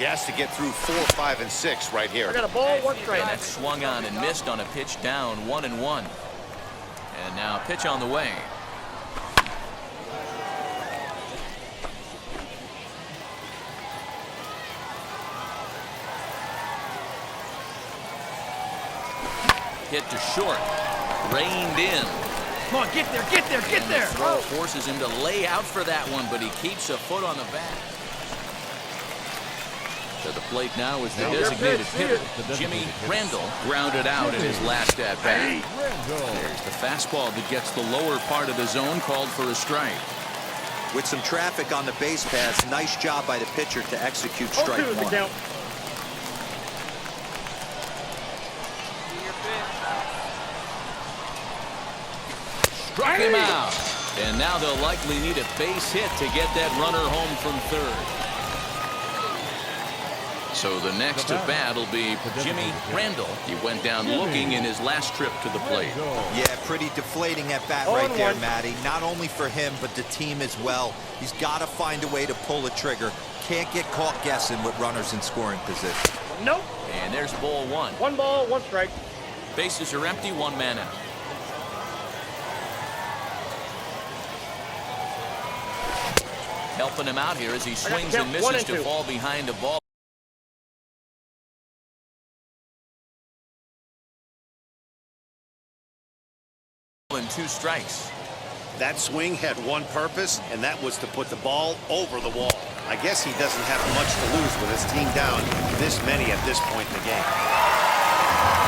He has to get through 4, 5, and 6 right here. I got a ball, 1 strike. And that swung on and missed on a pitch down, 1-1. And now pitch on the way. Hit to short. Reined in. Come on, get there, get there, get there. The throw forces him to lay out for that one, but he keeps a foot on the bat. To the plate now is the designated hitter, Jimmy Randall, grounded out in his last at-bat. There's the fastball that gets the lower part of the zone, called for a strike. With some traffic on the base paths, nice job by the pitcher to execute strike 1. Struck him out. And now they'll likely need a base hit to get that runner home from third. So the next at bat will be Jimmy Randall. He went down looking in his last trip to the plate. Yeah, pretty deflating at bat right there, Matty. Not only for him, but the team as well. He's got to find a way to pull a trigger. Can't get caught guessing with runners in scoring position. Nope. And there's ball 1. 1 ball, 1 strike. Bases are empty, 1 man out. Helping him out here as he swings and misses to fall behind a ball. And 2 strikes. That swing had one purpose, and that was to put the ball over the wall. I guess he doesn't have much to lose with his team down this many at this point in the game.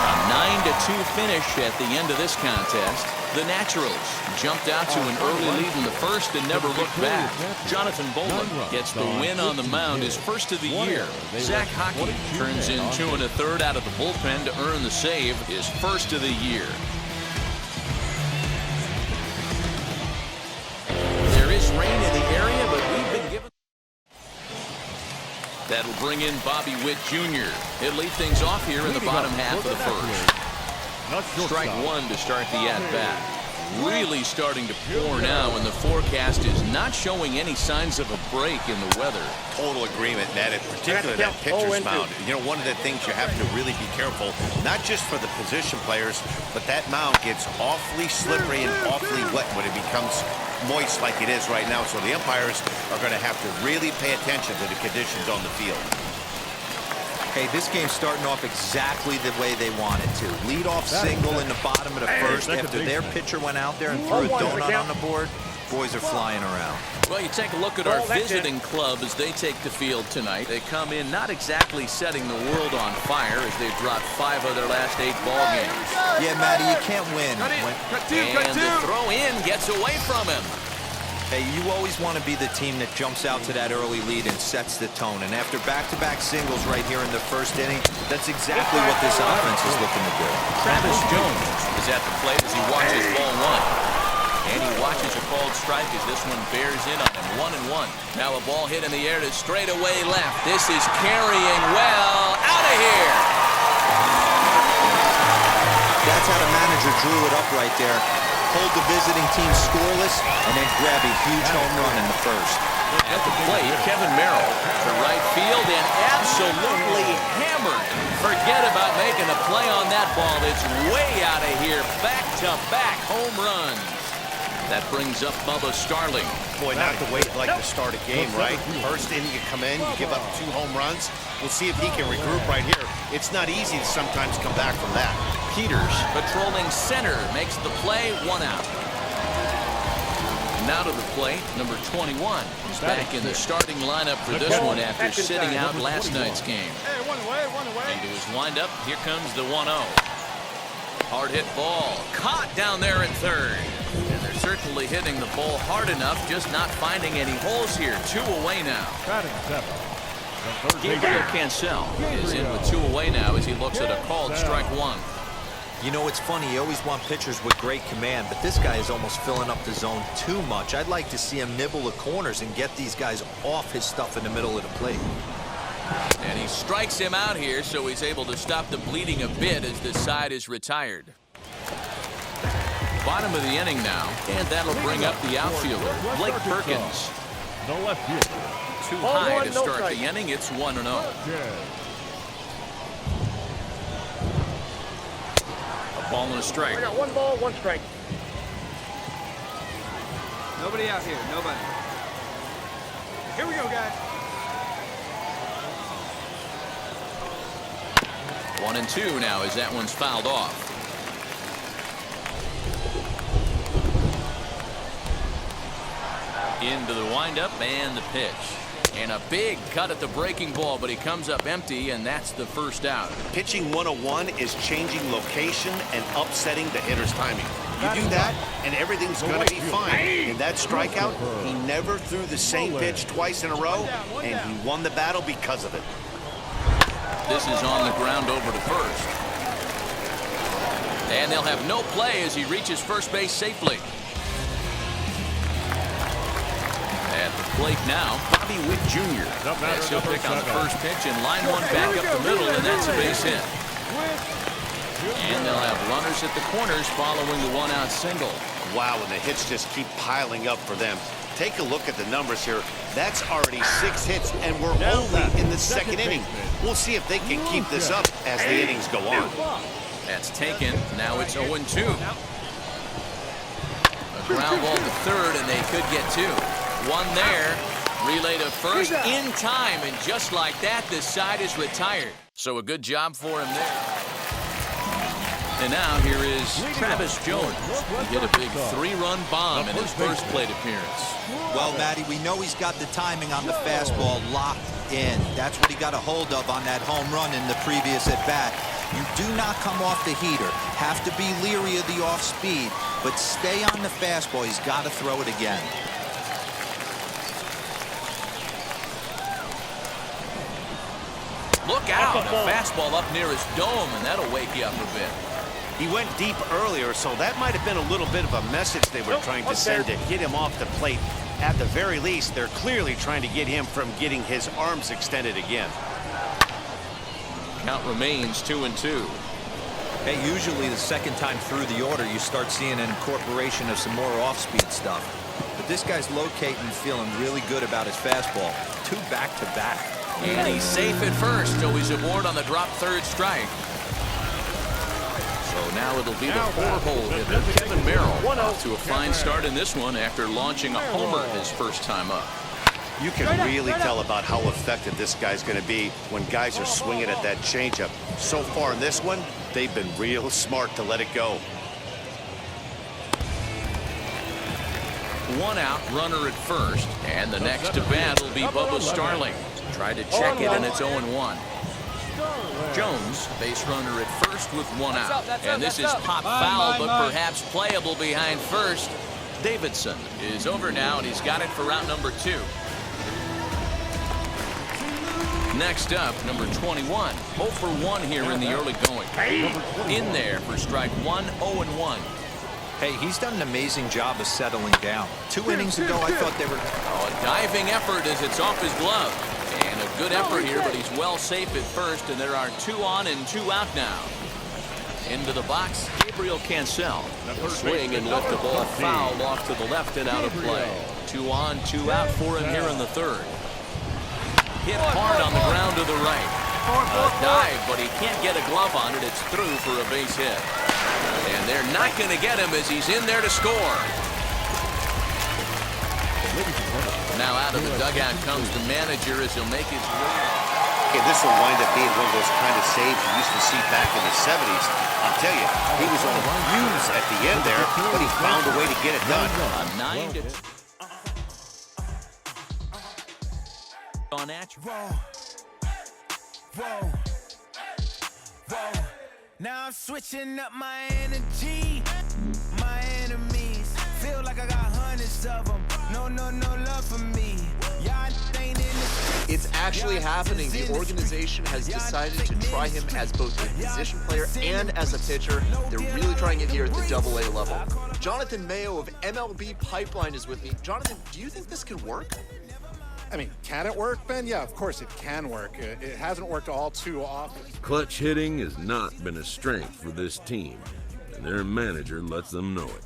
A 9-2 finish at the end of this contest. The Naturals jumped out to an early lead in the first and never looked back. Jonathan Boland gets the win on the mound, his first of the year. Zach Hockey turns in 2 1/3 out of the bullpen to earn the save, his first of the year. There is rain in the area, but we've been given. That'll bring in Bobby Witt Jr. He'll lead things off here in the bottom half of the first. Strike 1 to start the at-bat. Really starting to pour now, and the forecast is not showing any signs of a break in the weather. Total agreement, Ned, and particularly that pitcher's mound. You know, one of the things you have to really be careful, not just for the position players, but that mound gets awfully slippery and awfully wet when it becomes moist like it is right now. So the umpires are going to have to really pay attention to the conditions on the field. Hey, this game's starting off exactly the way they wanted to. Lead-off single in the bottom of the first after their pitcher went out there and threw a donut on the board. Boys are flying around. Well, you take a look at our visiting club as they take the field tonight. They come in not exactly setting the world on fire as they've dropped 5 of their last 8 ball games. Yeah, Matty, you can't win. And the throw in gets away from him. Hey, you always want to be the team that jumps out to that early lead and sets the tone. And after back-to-back singles right here in the first inning, that's exactly what this offense is looking to do. Travis Jones is at the plate as he watches ball 1. And he watches a called strike as this one bears in on him. 1-1. Now a ball hit in the air to straightaway left. This is carrying well out of here. That's how the manager drew it up right there. Hold the visiting team scoreless and then grab a huge home run in the first. At the plate, Kevin Merrill to right field and absolutely hammered. Forget about making a play on that ball. It's way out of here. Back-to-back home runs. That brings up Bubba Starling. Boy, not the way you like to start a game, right? First inning, you come in, you give up 2 home runs. We'll see if he can regroup right here. It's not easy to sometimes come back from that. Peters, patrolling center, makes the play, 1 out. Now to the plate, number 21. He's back in the starting lineup for this one after sitting out last night's game. Into his windup, here comes the 1-0. Hard hit ball, caught down there at third. And they're certainly hitting the ball hard enough, just not finding any holes here. 2 away now. Gabriel Cancel is in with 2 away now as he looks at a called strike 1. You know, it's funny, you always want pitchers with great command, but this guy is almost filling up the zone too much. I'd like to see him nibble the corners and get these guys off his stuff in the middle of the plate. And he strikes him out here, so he's able to stop the bleeding a bit as this side is retired. Bottom of the inning now, and that'll bring up the outfielder, Blake Perkins. The left fielder. too Ball high one, to no start strike. the inning. It's 1-0. A ball and a strike. I got 1 ball, 1 strike. Nobody out here. Nobody. Here we go, guys. 1-2 now as that one's fouled off. Into the windup and the pitch. And a big cut at the breaking ball, but he comes up empty, and that's the first out. Pitching 101 is changing location and upsetting the hitter's timing. You do that, and everything's going to be fine. In that strikeout, he never threw the same pitch twice in a row, and he won the battle because of it. This is on the ground over to first. And they'll have no play as he reaches first base safely. At the plate now, Bobby Witt Jr. Yes, he'll pick on the first pitch and line one back up the middle, and that's a base hit. And they'll have runners at the corners following the one-out single. Wow, and the hits just keep piling up for them. Take a look at the numbers here. That's already 6 hits, and we're only in the second inning. We'll see if they can keep this up as the innings go on. That's taken. Now it's 0-2. A ground ball to third, and they could get 2. One there. Relay to first in time, and just like that, this side is retired. So a good job for him there. And now here is Travis Jones. He hit a big 3-run bomb in his first plate appearance. Well, Matty, we know he's got the timing on the fastball locked in. That's what he got a hold of on that home run in the previous at-bat. You do not come off the heater. Have to be leery of the off-speed, but stay on the fastball. He's got to throw it again. Look out, a fastball up near his dome, and that'll wake you up a bit. He went deep earlier, so that might have been a little bit of a message they were trying to send to get him off the plate. At the very least, they're clearly trying to get him from getting his arms extended again. Count remains 2-2. Hey, usually the second time through the order, you start seeing an incorporation of some more off-speed stuff. But this guy's locating and feeling really good about his fastball. 2 back-to-back. And he's safe at first, so he's aboard on the drop third strike. So now it'll be the 4-hole hitter, Kevin Merrill, off to a fine start in this one after launching a homer his first time up. You can really tell about how effective this guy's going to be when guys are swinging at that changeup. So far in this one, they've been real smart to let it go. 1 out, runner at first, and the next to bat will be Bubba Starling. Tried to check it, and it's 0-1. Jones, base runner at first with 1 out. And this is pop foul, but perhaps playable behind first. Davidson is over now, and he's got it for route number 2. Next up, number 21. 0 for 1 here in the early going. In there for strike 1, 0-1. Hey, he's done an amazing job of settling down. 2 innings ago, I thought they were... Oh, a diving effort as it's off his glove. And a good effort here, but he's well safe at first, and there are 2 on and 2 out now. Into the box, Gabriel Cancel. He'll swing and lift the ball foul off to the left and out of play. 2 on, 2 out for him here in the third. Hit hard on the ground to the right. A dive, but he can't get a glove on it. It's through for a base hit. And they're not going to get him as he's in there to score. Now out of the dugout comes the manager as he'll make his way. Okay, this will wind up being one of those kind of saves you used to see back in the 70s. I'll tell you, he was on the fuse at the end there, but he found a way to get it done. A 9-2 on natural. Whoa. Now I'm switching up my energy. My enemies feel like I got hundreds of them. No love for me. Y'all ain't in the... It's actually happening. The organization has decided to try him as both a position player and as a pitcher. They're really trying it here at the AA level. Jonathan Mayo of MLB Pipeline is with me. Jonathan, do you think this can work? I mean, can it work, Ben? Yeah, of course it can work. It hasn't worked all too often. Clutch hitting has not been a strength for this team, and their manager lets them know it.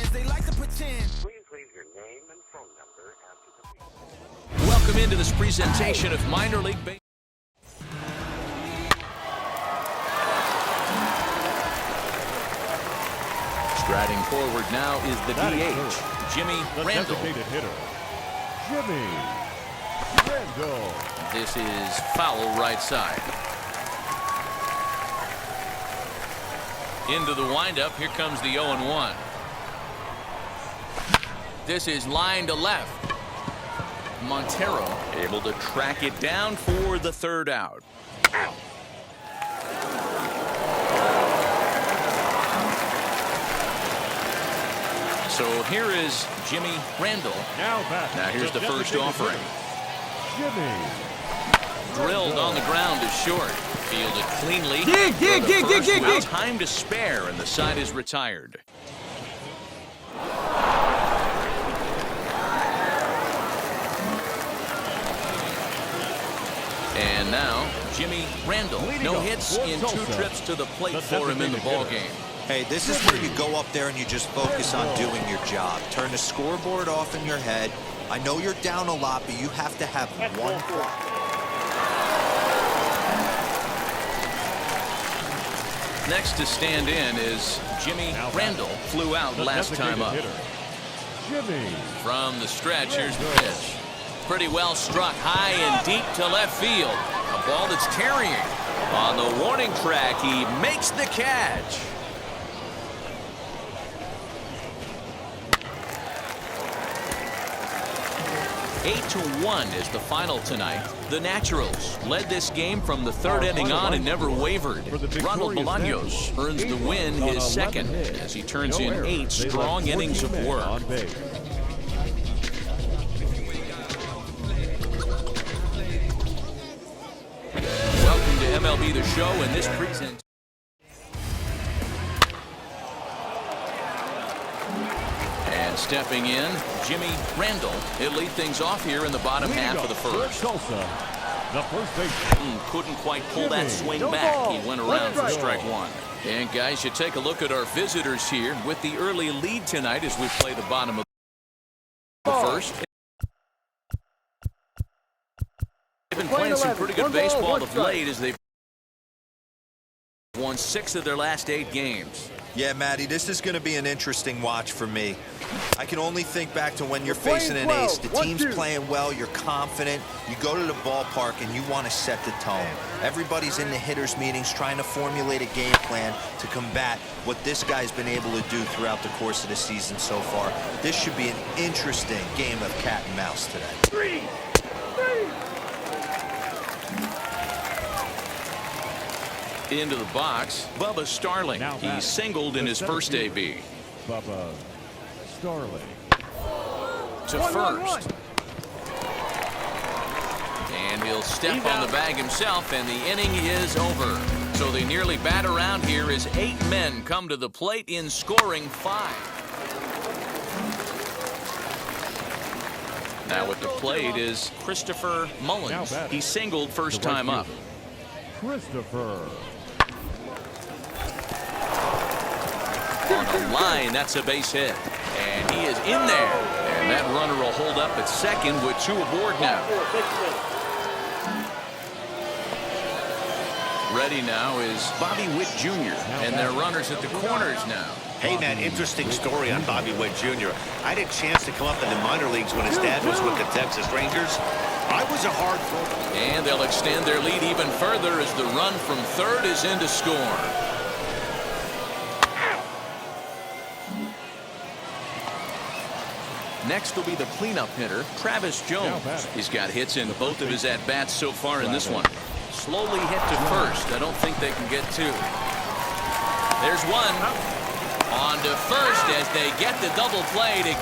cause they like to pretend. Please leave your name and phone number after the beep. Welcome into this presentation of minor league baseball. Striding forward now is the DH, Jimmy Randall. Hitter, Jimmy Randall. This is foul right side. Into the windup. Here comes the 0-1. This is line to left. Montero able to track it down for the third out. So here is Jimmy Randall. Now here's the first offering. Jimmy. Drilled on the ground is short. Fielded cleanly. Dig. Time to spare, and the side is retired. And now, Jimmy Randall. No hits in 2 trips to the plate for him in the ballgame. Hey, this is where you go up there and you just focus on doing your job. Turn the scoreboard off in your head. I know you're down a lot, but you have to have one block. Next to stand in is Jimmy Randall. Flew out last time up. Jimmy. From the stretch, here's the pitch. Pretty well struck high and deep to left field. A ball that's carrying. On the warning track, he makes the catch. Eight to 1 is the final tonight. The Naturals led this game from the 3rd inning on and never wavered. Ronald Bolaños earns the win, his second, as he turns in 8 strong innings of work. Welcome to MLB The Show, and this presentation. Stepping in, Jimmy Randall. He'll lead things off here in the bottom half of the first. The first baseman. Couldn't quite pull that swing back. He went around for strike 1. And guys, you take a look at our visitors here with the early lead tonight as we play the bottom of the first. They've been playing some pretty good baseball of late as they've won 6 of their last 8 games. Yeah, Matty, this is going to be an interesting watch for me. I can only think back to when you're facing an ace. The team's playing well, you're confident, you go to the ballpark and you want to set the tone. Everybody's in the hitters' meetings trying to formulate a game plan to combat what this guy's been able to do throughout the course of the season so far. This should be an interesting game of cat and mouse today. Into the box, Bubba Starling. He singled in his first AB. Bubba Starling. To first. And he'll step on the bag himself, and the inning is over. So they nearly bat around here as 8 men come to the plate in scoring 5. Now at the plate is Christopher Mullins. He singled first time up. Christopher. On the line, that's a base hit. And he is in there. And that runner will hold up at second with 2 aboard now. Ready now is Bobby Witt Jr. And their runners at the corners now. Hey, Matt, interesting story on Bobby Witt Jr. I had a chance to come up in the minor leagues when his dad was with the Texas Rangers. I was a hard throw. And they'll extend their lead even further as the run from third is in to score. Next will be the cleanup hitter, Travis Jones. He's got hits in both of his at-bats so far in this one. Slowly hit to first. I don't think they can get 2. There's one. On to first as they get the double play to